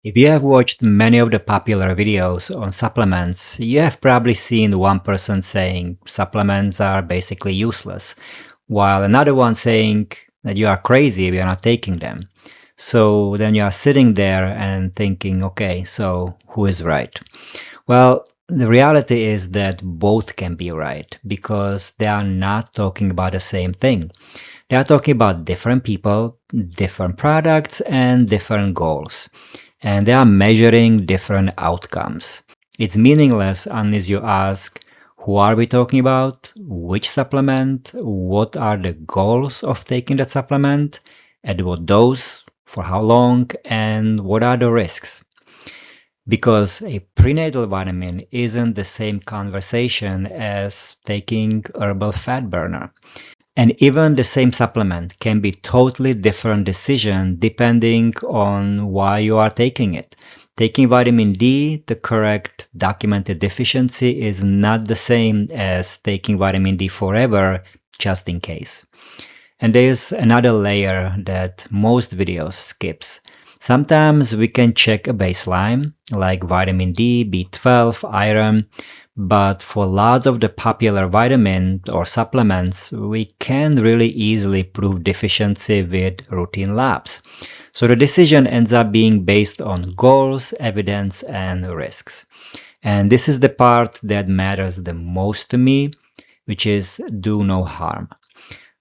If you have watched many of the popular videos on supplements, you have probably seen one person saying supplements are basically useless, while another one saying that you are crazy, we are not taking them. So then you are sitting there and thinking, okay, so who is right? Well, the reality is that both can be right because they are not talking about the same thing. They are talking about different people, different products, and different goals. And they are measuring different outcomes. It's meaningless unless you ask, who are we talking about? Which supplement? What are the goals of taking that supplement? At what dose? For how long? And what are the risks? Because a prenatal vitamin isn't the same conversation as taking herbal fat burner. And even the same supplement can be totally different decision depending on why you are taking it. Taking vitamin D, the correct documented deficiency, is not the same as taking vitamin D forever, just in case. And there's another layer that most videos skips. Sometimes we can check a baseline, like vitamin D, B12, iron, but for lots of the popular vitamins or supplements, we can really easily prove deficiency with routine labs. So the decision ends up being based on goals, evidence, and risks. And this is the part that matters the most to me, which is do no harm.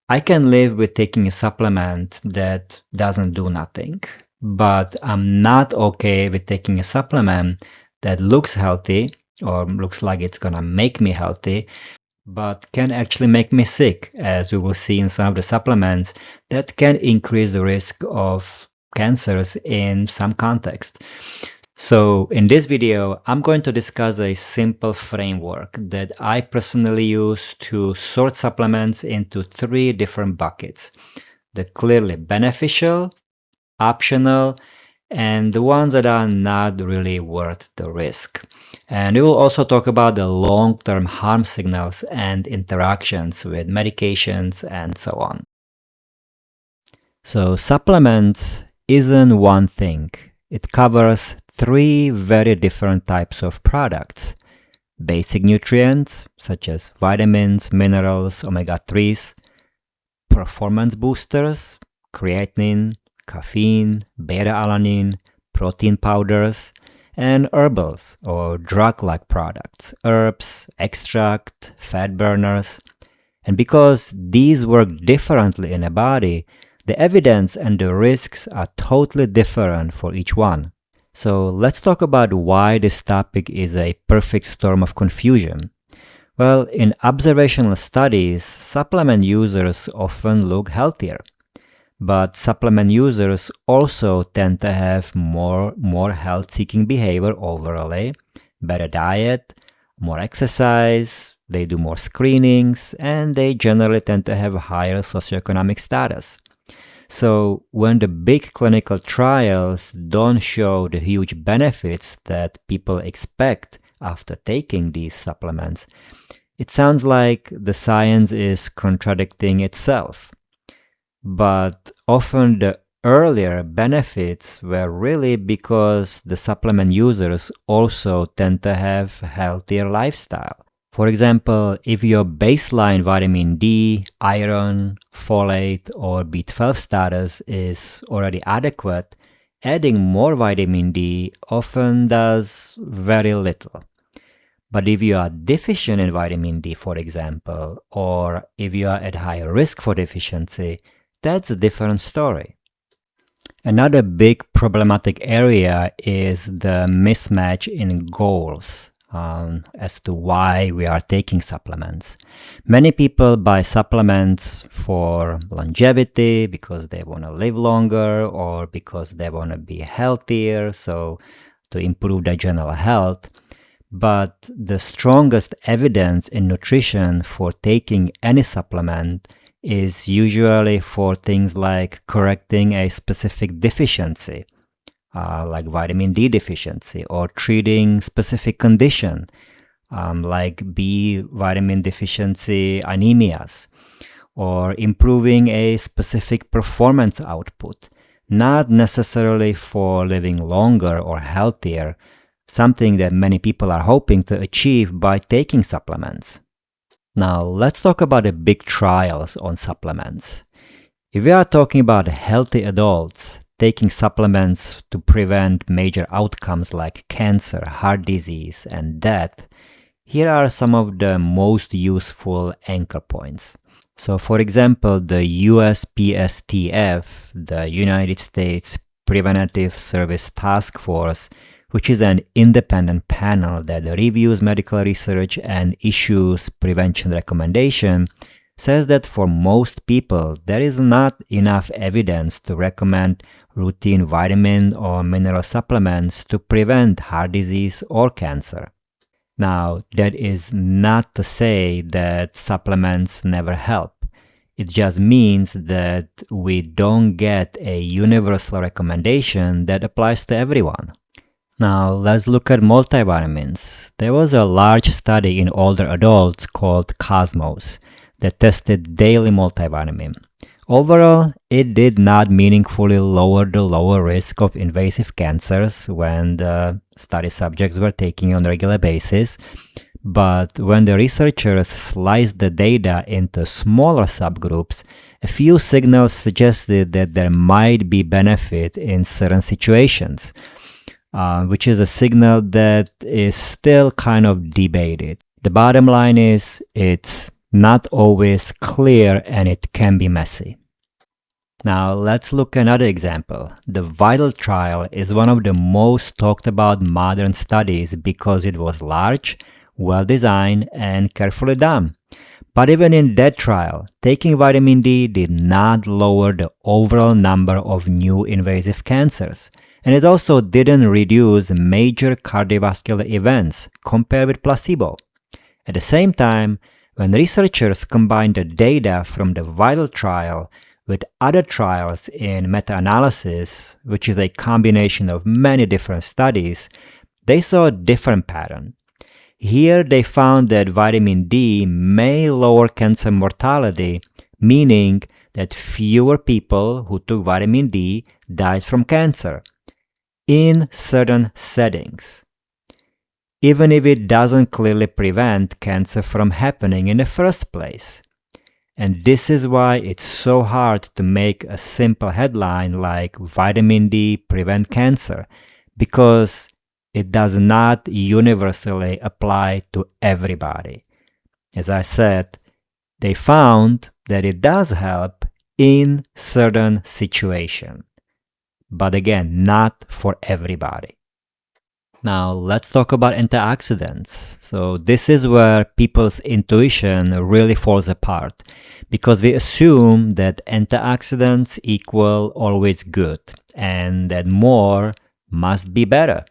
I can live with taking a supplement that doesn't do nothing, but I'm not okay with taking a supplement that looks healthy or looks like it's gonna make me healthy, but can actually make me sick, as we will see in some of the supplements that can increase the risk of cancers in some context. So in this video, I'm going to discuss a simple framework that I personally use to sort supplements into three different buckets: the clearly beneficial, optional, and the ones that are not really worth the risk. And we will also talk about the long-term harm signals and interactions with medications and so on. So supplements isn't one thing. It covers three very different types of products: basic nutrients, such as vitamins, minerals, omega-3s, performance boosters, creatine, caffeine, beta-alanine, protein powders, and herbals or drug-like products, herbs, extract, fat burners. And because these work differently in a body, the evidence and the risks are totally different for each one. So let's talk about why this topic is a perfect storm of confusion. Well, in observational studies, supplement users often look healthier, but supplement users also tend to have more health-seeking behavior overall, better diet, more exercise, they do more screenings, and they generally tend to have higher socioeconomic status. So when the big clinical trials don't show the huge benefits that people expect after taking these supplements, it sounds like the science is contradicting itself. But often the earlier benefits were really because the supplement users also tend to have healthier lifestyle. For example, if your baseline vitamin D, iron, folate, or B12 status is already adequate, adding more vitamin D often does very little. But if you are deficient in vitamin D, for example, or if you are at higher risk for deficiency, that's a different story. Another big problematic area is the mismatch in goals as to why we are taking supplements. Many people buy supplements for longevity because they want to live longer or because they want to be healthier, so to improve their general health. But the strongest evidence in nutrition for taking any supplement is usually for things like correcting a specific deficiency, like vitamin D deficiency, or treating specific condition, like B vitamin deficiency anemias, or improving a specific performance output. not necessarily for living longer or healthier, something that many people are hoping to achieve by taking supplements. Now, let's talk about the big trials on supplements. If we are talking about healthy adults taking supplements to prevent major outcomes like cancer, heart disease, and death, here are some of the most useful anchor points. So, for example, the USPSTF, the United States Preventive Service Task Force, which is an independent panel that reviews medical research and issues prevention recommendation, says that for most people, there is not enough evidence to recommend routine vitamin or mineral supplements to prevent heart disease or cancer. Now, that is not to say that supplements never help. It just means that we don't get a universal recommendation that applies to everyone. Now, let's look at multivitamins. There was a large study in older adults called Cosmos that tested daily multivitamin. Overall, it did not meaningfully lower the lower risk of invasive cancers when the study subjects were taking on a regular basis, but when the researchers sliced the data into smaller subgroups, a few signals suggested that there might be benefit in certain situations, which is a signal that is still kind of debated. The bottom line is it's not always clear and it can be messy. Now let's look at another example. The VITAL trial is one of the most talked about modern studies because it was large, well designed, and carefully done. But even in that trial, taking vitamin D did not lower the overall number of new invasive cancers, and it also didn't reduce major cardiovascular events compared with placebo. At the same time, when researchers combined the data from the VITAL trial with other trials in meta-analysis, which is a combination of many different studies, they saw a different pattern. Here they found that vitamin D may lower cancer mortality, meaning that fewer people who took vitamin D died from cancer in certain settings, even if it doesn't clearly prevent cancer from happening in the first place. And this is why it's so hard to make a simple headline like vitamin D prevent cancer, because it does not universally apply to everybody. As I said, they found that it does help in certain situations, but again, not for everybody. Now, let's talk about antioxidants. So this is where people's intuition really falls apart, because we assume that antioxidants equal always good and that more must be better.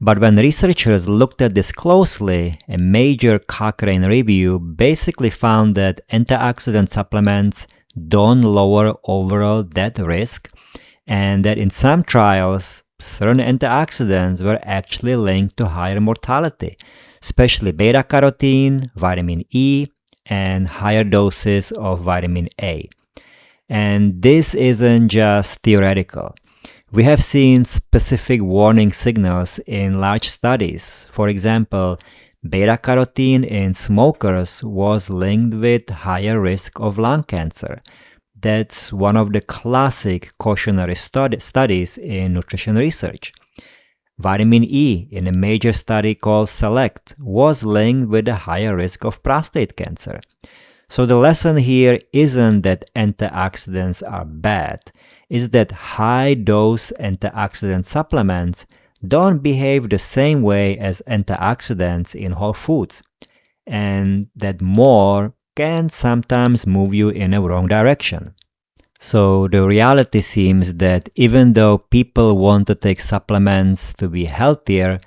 But when researchers looked at this closely, a major Cochrane review basically found that antioxidant supplements don't lower overall death risk, and that in some trials, certain antioxidants were actually linked to higher mortality, especially beta-carotene, vitamin E, and higher doses of vitamin A. And this isn't just theoretical. We have seen specific warning signals in large studies. For example, beta-carotene in smokers was linked with higher risk of lung cancer. That's one of the classic cautionary studies in nutrition research. Vitamin E in a major study called SELECT was linked with a higher risk of prostate cancer. So the lesson here isn't that antioxidants are bad, it's that high-dose antioxidant supplements don't behave the same way as antioxidants in whole foods, and that more can sometimes move you in a wrong direction. So the reality seems that even though people want to take supplements to be healthier,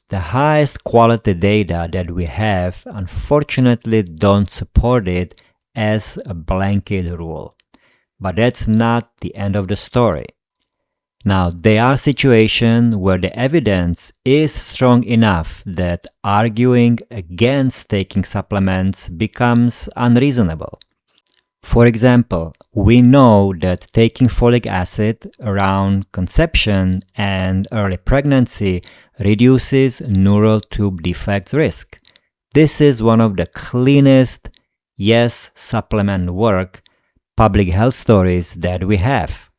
the highest quality data that we have unfortunately don't support it as a blanket rule. But that's not the end of the story. Now, there are situations where the evidence is strong enough that arguing against taking supplements becomes unreasonable. For example, we know that taking folic acid around conception and early pregnancy reduces neural tube defects risk. This is one of the cleanest, yes, supplement work public health stories that we have.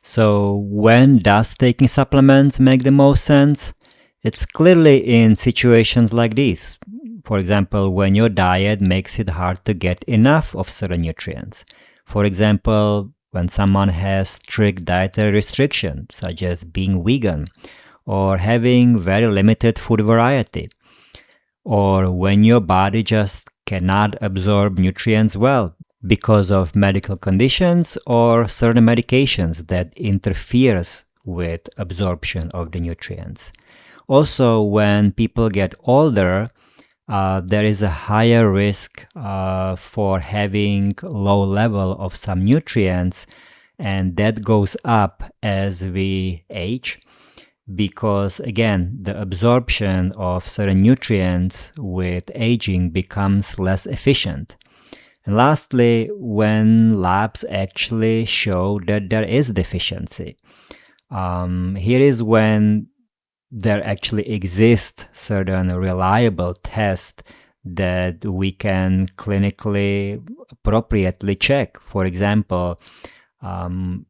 So when does taking supplements make the most sense? It's clearly in situations like these. For example, when your diet makes it hard to get enough of certain nutrients. For example, when someone has strict dietary restrictions, such as being vegan, or having very limited food variety, or when your body just cannot absorb nutrients well because of medical conditions or certain medications that interferes with absorption of the nutrients. Also, when people get older, there is a higher risk for having low level of some nutrients, and that goes up as we age because, again, the absorption of certain nutrients with aging becomes less efficient. And lastly, when labs actually show that there is deficiency. Here is when there actually exist certain reliable tests that we can clinically appropriately check. For example, iron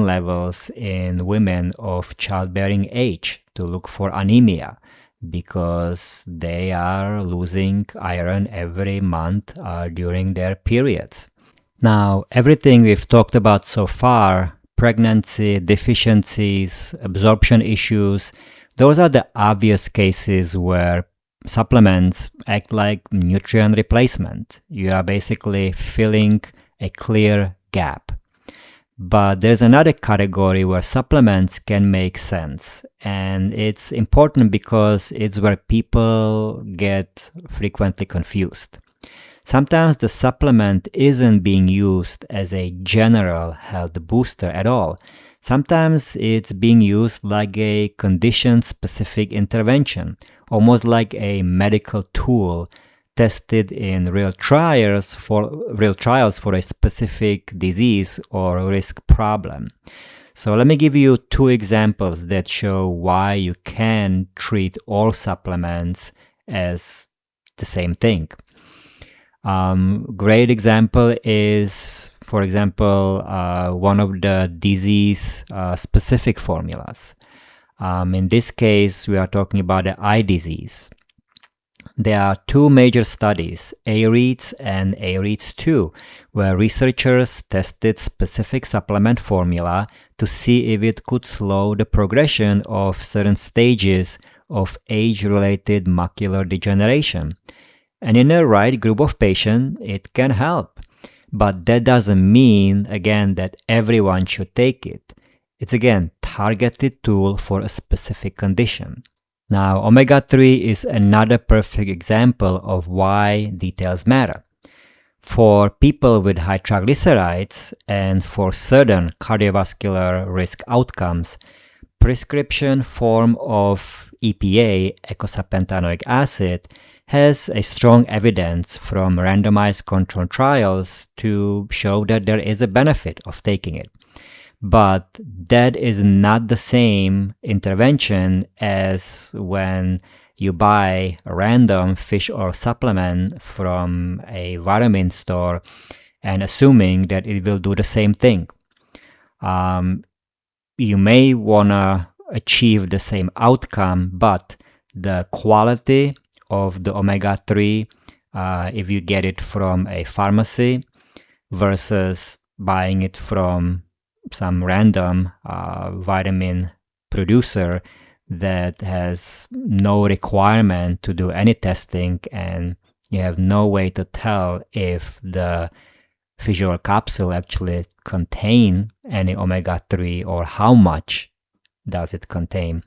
levels in women of childbearing age to look for anemia because they are losing iron every month during their periods. Now, everything we've talked about so far, pregnancy, deficiencies, absorption issues, those are the obvious cases where supplements act like nutrient replacement. You are basically filling a clear gap. But there's another category where supplements can make sense. And it's important because it's where people get frequently confused. Sometimes the supplement isn't being used as a general health booster at all. Sometimes it's being used like a condition-specific intervention, almost like a medical tool tested in real trials for a specific disease or risk problem. So let me give you two examples that show why you can treat all supplements as the same thing. Great example is, for example, one of the disease specific formulas. In this case, we are talking about the eye disease. There are two major studies, AREADS and AREADS 2, where researchers tested specific supplement formula to see if it could slow the progression of certain stages of age-related macular degeneration. And in the right group of patients, it can help. But that doesn't mean, again, that everyone should take it. It's, again, targeted tool for a specific condition. Now, omega-3 is another perfect example of why details matter. For people with high triglycerides and for certain cardiovascular risk outcomes, prescription form of EPA, eicosapentaenoic acid, has a strong evidence from randomized controlled trials to show that there is a benefit of taking it. But that is not the same intervention as when you buy a random fish oil supplement from a vitamin store and assuming that it will do the same thing. You may want to achieve the same outcome, but the quality of the omega-3, if you get it from a pharmacy versus buying it from some random vitamin producer that has no requirement to do any testing, and you have no way to tell if the fish oil capsule actually contain any omega-3 or how much does it contain.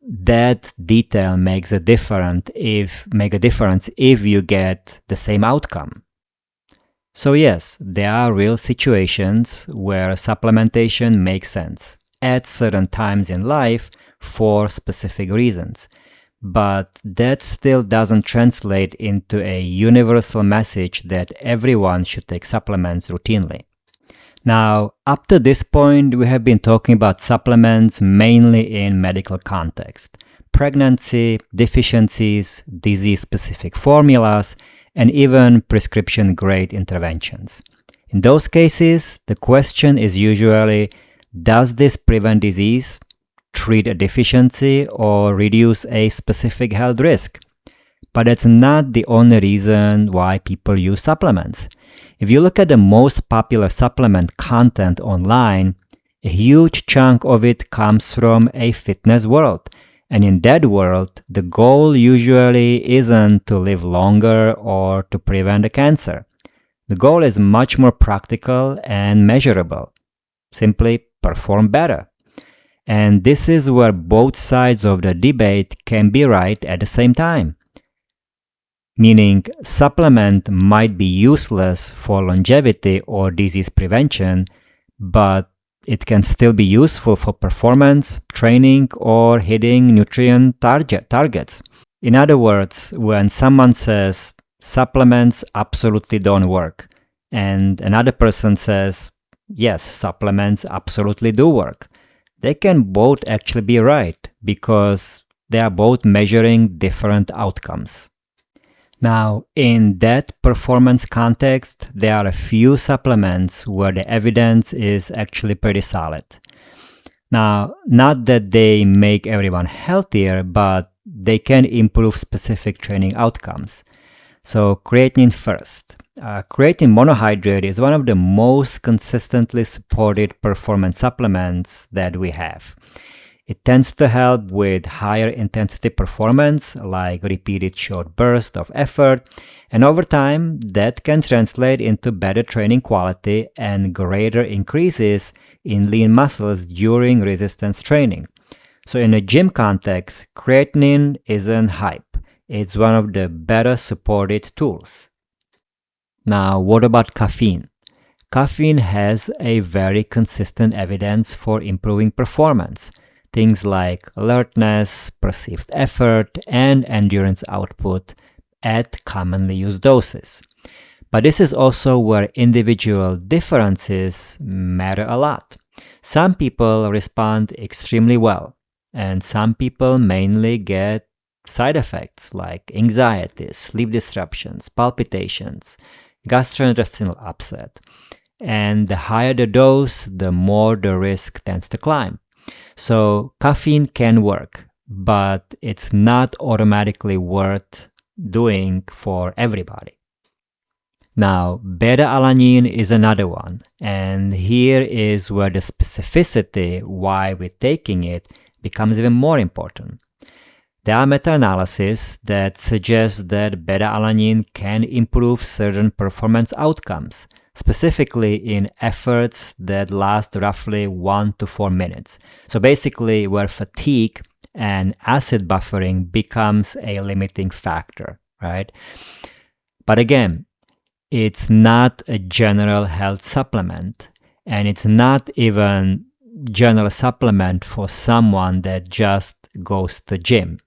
That detail makes a difference if you get the same outcome. So yes, there are real situations where supplementation makes sense at certain times in life for specific reasons. but that still doesn't translate into a universal message that everyone should take supplements routinely. Now, up to this point, we have been talking about supplements mainly in medical context: pregnancy, deficiencies, disease-specific formulas, and even prescription-grade interventions. In those cases, the question is usually, does this prevent disease, treat a deficiency, or reduce a specific health risk? But that's not the only reason why people use supplements. If you look at the most popular supplement content online, a huge chunk of it comes from a fitness world. And in that world, the goal usually isn't to live longer or to prevent a cancer. The goal is much more practical and measurable. Simply perform better. And this is where both sides of the debate can be right at the same time. Meaning, supplement might be useless for longevity or disease prevention, but it can still be useful for performance, training, or hitting nutrient targets. In other words, when someone says supplements absolutely don't work, and another person says, yes, supplements absolutely do work, they can both actually be right because they are both measuring different outcomes. Now, in that performance context, there are a few supplements where the evidence is actually pretty solid. Now, not that they make everyone healthier, but they can improve specific training outcomes. So, creatine first. Creatine monohydrate is one of the most consistently supported performance supplements that we have. It tends to help with higher intensity performance, like repeated short bursts of effort, and over time, that can translate into better training quality and greater increases in lean muscles during resistance training. So in a gym context, creatinine isn't hype. It's one of the better supported tools. Now, what about caffeine? Caffeine has a very consistent evidence for improving performance. Things like alertness, perceived effort, and endurance output at commonly used doses. But this is also where individual differences matter a lot. Some people respond extremely well, and some people mainly get side effects like anxiety, sleep disruptions, palpitations, gastrointestinal upset. And the higher the dose, the more the risk tends to climb. So caffeine can work, but it's not automatically worth doing for everybody. Now, beta-alanine is another one, and here is where the specificity why we're taking it becomes even more important. There are meta-analyses that suggest that beta-alanine can improve certain performance outcomes, specifically in efforts that last roughly 1 to 4 minutes. So basically where fatigue and acid buffering becomes a limiting factor, right? But again, it's not a general health supplement, and it's not even general supplement for someone that just goes to the gym.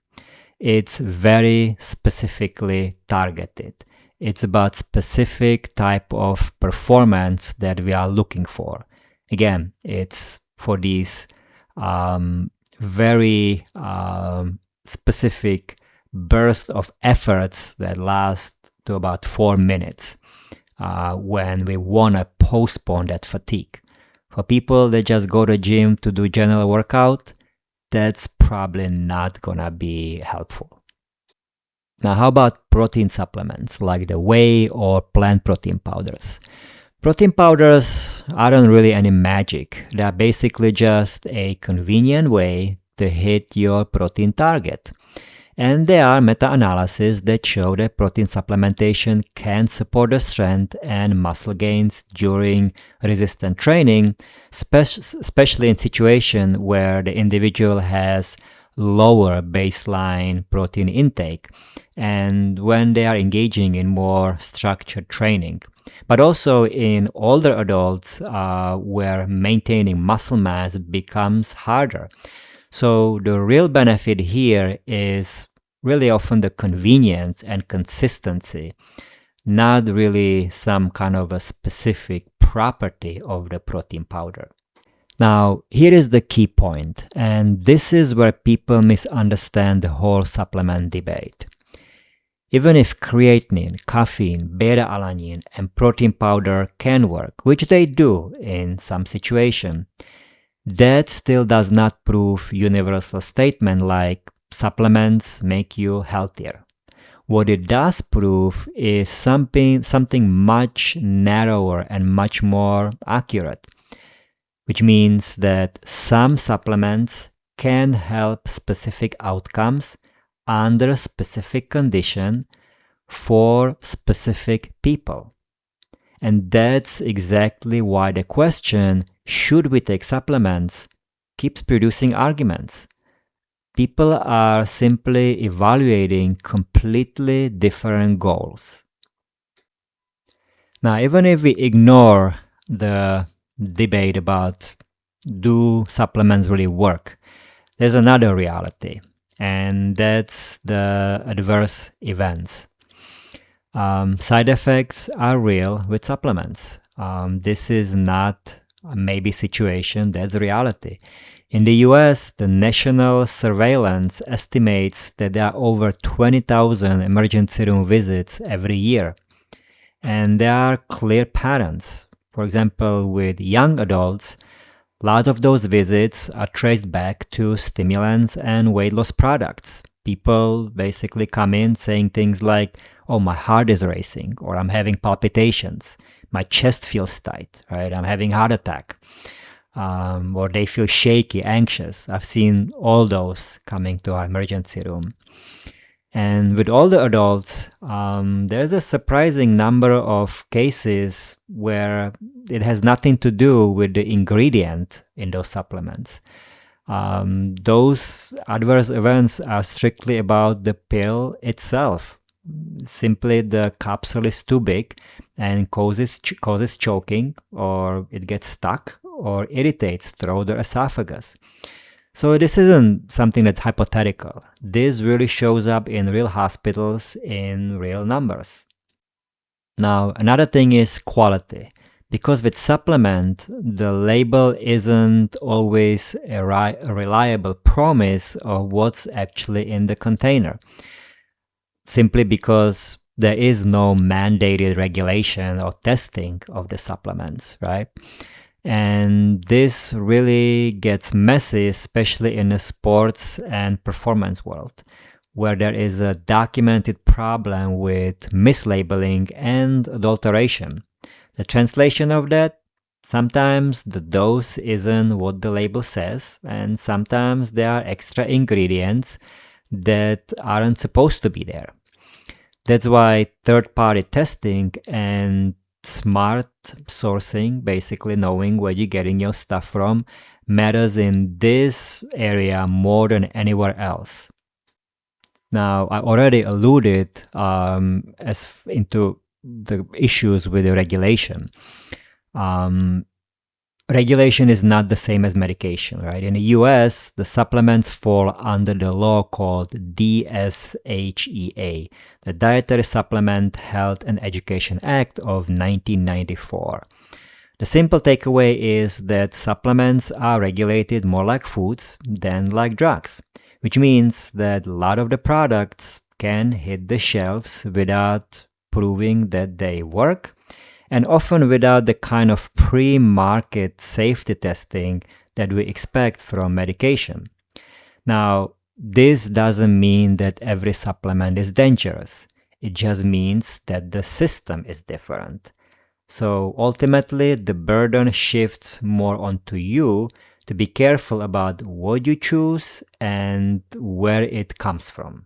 It's very specifically targeted. It's about specific type of performance that we are looking for. Again, it's for these very specific burst of efforts that last to about 4 minutes when we want to postpone that fatigue. For people that just go to the gym to do general workout, that's probably not gonna be helpful. Now, how about protein supplements like the whey or plant protein powders? Protein powders aren't really any magic. They are basically just a convenient way to hit your protein target. And there are meta-analyses that show that protein supplementation can support the strength and muscle gains during resistant training, especially in situations where the individual has lower baseline protein intake and when they are engaging in more structured training. But also in older adults where maintaining muscle mass becomes harder. So the real benefit here is really often the convenience and consistency, not really some kind of a specific property of the protein powder. Now, here is the key point, and this is where people misunderstand the whole supplement debate. Even if creatine, caffeine, beta-alanine, and protein powder can work, which they do in some situation, that still does not prove universal statement like supplements make you healthier. What it does prove is something much narrower and much more accurate, which means that some supplements can help specific outcomes under specific condition for specific people. And that's exactly why the question, should we take supplements, keeps producing arguments. People are simply evaluating completely different goals. Now, even if we ignore the debate about do supplements really work, there's another reality, and that's the adverse events. Side effects are real with supplements. This is not a maybe situation, that's reality. In the US, the National Surveillance estimates that there are over 20,000 emergency room visits every year. And there are clear patterns. For example, with young adults, a lot of those visits are traced back to stimulants and weight loss products. People basically come in saying things like, oh, my heart is racing, or I'm having palpitations, my chest feels tight, right? I'm having heart attack. Or they feel shaky, anxious. I've seen all those coming to our emergency room. And with older adults, there's a surprising number of cases where it has nothing to do with the ingredient in those supplements. Those adverse events are strictly about the pill itself. Simply the capsule is too big and causes choking, or it gets stuck, or irritates through the esophagus. So this isn't something that's hypothetical. This really shows up in real hospitals in real numbers. Now, another thing is quality. Because with supplement, the label isn't always a reliable promise of what's actually in the container. Simply because there is no mandated regulation or testing of the supplements, right? And this really gets messy, especially in the sports and performance world, where there is a documented problem with mislabeling and adulteration. The translation of that, sometimes the dose isn't what the label says, and sometimes there are extra ingredients that aren't supposed to be there. That's why third-party testing and smart sourcing, basically knowing where you're getting your stuff from, matters in this area more than anywhere else. Now, I already alluded as into the issues with the regulation. Regulation is not the same as medication, right? In the US, the supplements fall under the law called DSHEA, the Dietary Supplement Health and Education Act of 1994. The simple takeaway is that supplements are regulated more like foods than like drugs, which means that a lot of the products can hit the shelves without proving that they work, and often without the kind of pre-market safety testing that we expect from medication. Now, this doesn't mean that every supplement is dangerous. It just means that the system is different. So ultimately, the burden shifts more onto you to be careful about what you choose and where it comes from.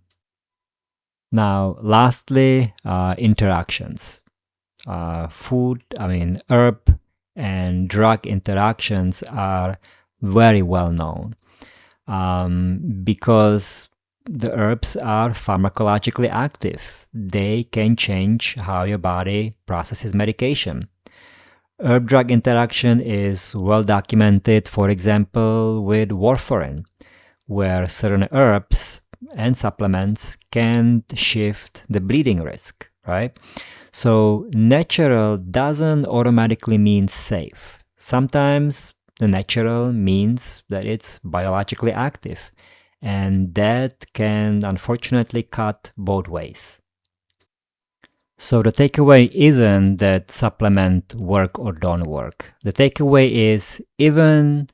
Now, lastly, interactions. Herb and drug interactions are very well known because the herbs are pharmacologically active. They can change how your body processes medication. Herb-drug interaction is well documented, for example, with warfarin, where certain herbs and supplements can shift the bleeding risk, right? So natural doesn't automatically mean safe. Sometimes the natural means that it's biologically active, and that can unfortunately cut both ways. So the takeaway isn't that supplement work or don't work. The takeaway is even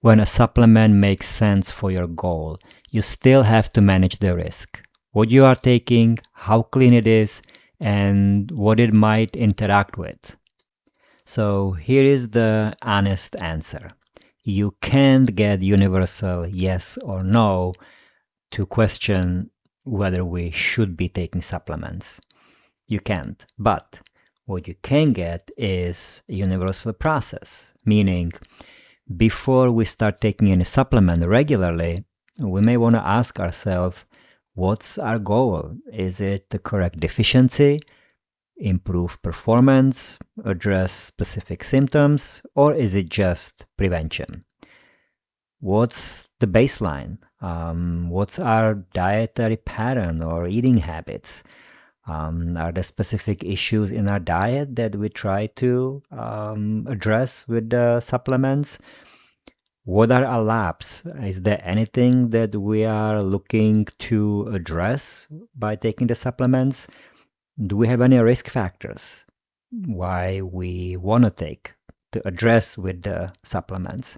when a supplement makes sense for your goal, you still have to manage the risk. What you are taking, how clean it is, and what it might interact with. So here is the honest answer. You can't get universal yes or no to question whether we should be taking supplements. You can't. But what you can get is a universal process, meaning before we start taking any supplement regularly, we may want to ask ourselves, what's our goal? Is it the correct deficiency, improve performance, address specific symptoms, or is it just prevention? What's the baseline? What's our dietary pattern or eating habits? Are there specific issues in our diet that we try to address with the supplements? What are our labs? Is there anything that we are looking to address by taking the supplements? Do we have any risk factors why we want to take to address with the supplements?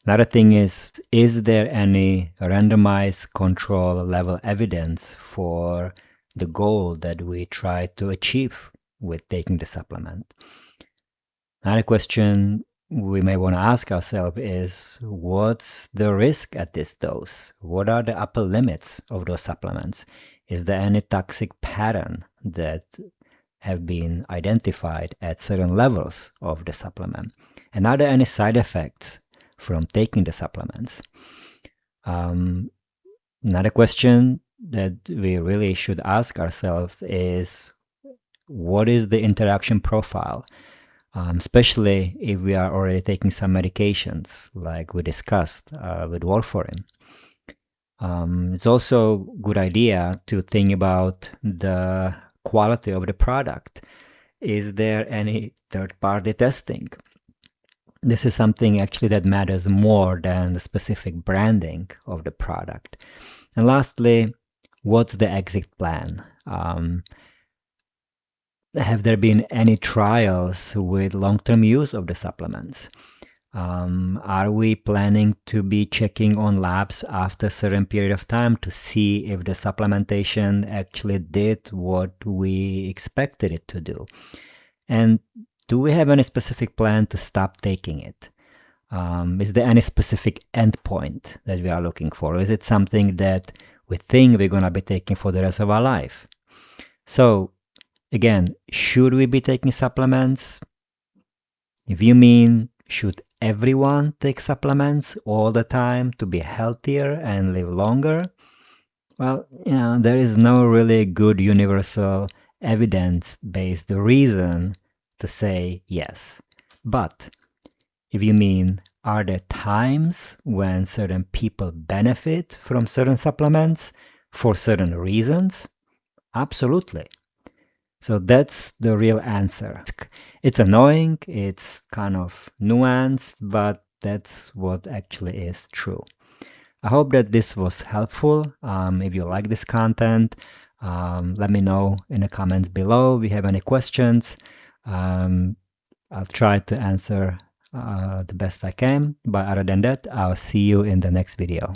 Another thing is there any randomized control level evidence for the goal that we try to achieve with taking the supplement? Another question we may want to ask ourselves is, what's the risk at this dose? What are the upper limits of those supplements? Is there any toxic pattern that have been identified at certain levels of the supplement? And are there any side effects from taking the supplements? Another question that we really should ask ourselves is, what is the interaction profile? Especially if we are already taking some medications, like we discussed with warfarin. It's also a good idea to think about the quality of the product. Is there any third-party testing? This is something actually that matters more than the specific branding of the product. And lastly, what's the exit plan? Have there been any trials with long-term use of the supplements? Are we planning to be checking on labs after a certain period of time to see if the supplementation actually did what we expected it to do? And do we have any specific plan to stop taking it? Is there any specific endpoint that we are looking for? Or is it something that we think we're going to be taking for the rest of our life? So, again, should we be taking supplements? If you mean, should everyone take supplements all the time to be healthier and live longer? Well, there is no really good universal evidence-based reason to say yes. But if you mean, are there times when certain people benefit from certain supplements for certain reasons? Absolutely. So that's the real answer. It's annoying, it's kind of nuanced, but that's what actually is true. I hope that this was helpful. If you like this content, let me know in the comments below if you have any questions. I'll try to answer the best I can. But other than that, I'll see you in the next video.